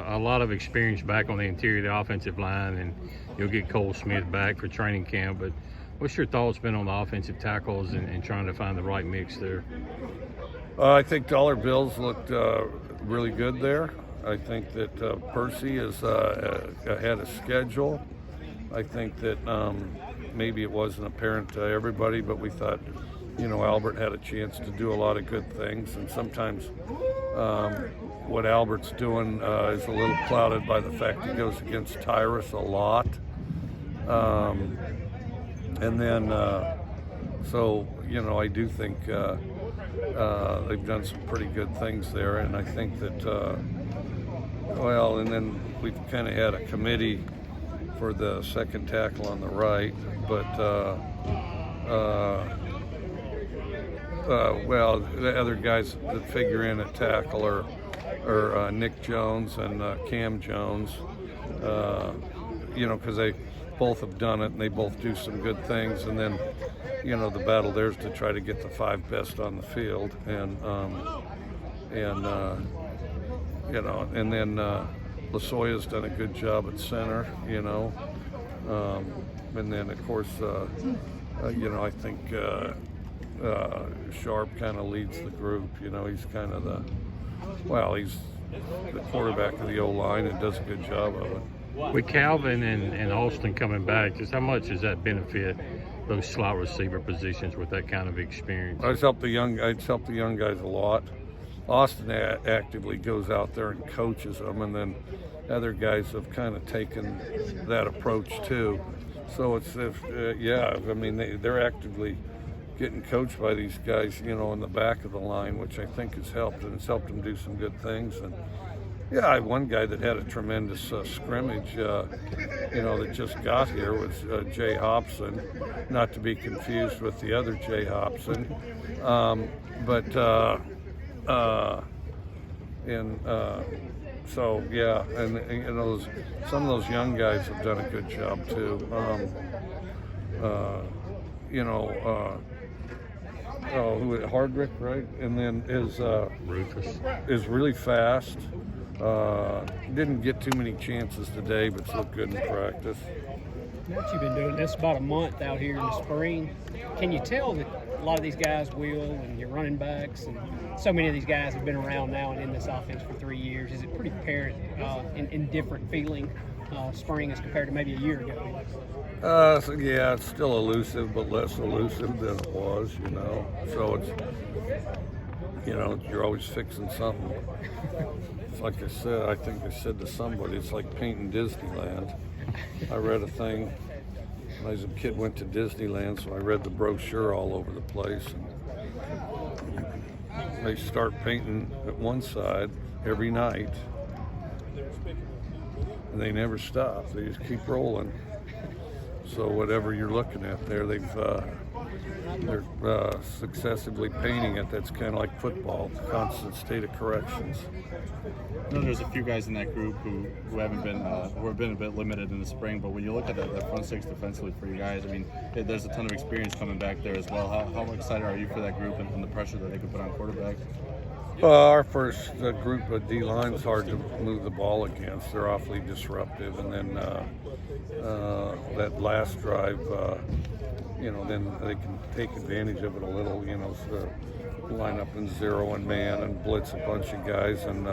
a lot of experience back on the interior of the offensive line, and you'll get Cole Smith back for training camp. But what's your thoughts been on the offensive tackles and trying to find the right mix there? I think Dollar Bills looked really good there. I think that Percy is ahead of schedule. I think that maybe it wasn't apparent to everybody, but we thought, Albert had a chance to do a lot of good things. And sometimes what Albert's doing is a little clouded by the fact he goes against Tyrus a lot. And then, I do think they've done some pretty good things there. And I think that, and then we've kind of had a committee for the second tackle on the right, but the other guys that figure in at tackle are Nick Jones and Cam Jones, because they both have done it and they both do some good things. And then, the battle there is to try to get the 5 best on the field, and then Lasoya's done a good job at center, and then of course, I think Sharp kind of leads the group. He's kind of he's the quarterback of the O-line and does a good job of it. With Calvin and Austin coming back, just how much does that benefit those slot receiver positions with that kind of experience? I'd help the young guys a lot. Austin actively goes out there and coaches them, and then other guys have kind of taken that approach too. So they're actively getting coached by these guys, in the back of the line, which I think has helped, and it's helped them do some good things. And one guy that had a tremendous scrimmage, that just got here was Jay Hobson, not to be confused with the other Jay Hobson, some of those young guys have done a good job too. Hardrick, right? And then Rufus is really fast. Didn't get too many chances today, but looked good in practice. Now that you've been doing this about a month out here in the spring, can you tell that a lot of these guys and your running backs and so many of these guys have been around now and in this offense for 3 years? Is it pretty apparent in different feeling spring as compared to maybe a year ago? It's still elusive, but less elusive than it was, So it's, you're always fixing something. It's like I said, I think I said to somebody, it's like painting Disneyland. I read a thing when I was a kid, went to Disneyland, so I read the brochure all over the place. And they start painting at one side every night, and they never stop. They just keep rolling. So whatever you're looking at there, they're successively painting it. That's kind of like football, constant state of corrections. I know there's a few guys in that group who haven't been who have been a bit limited in the spring, but when you look at that front six defensively for you guys, I mean, there's a ton of experience coming back there as well. How excited are you for that group and the pressure that they can put on quarterbacks? Our first group of D-line's hard to move the ball against. They're awfully disruptive, and then that last drive, then they can take advantage of it a little, so line up in 0 and man and blitz a bunch of guys, and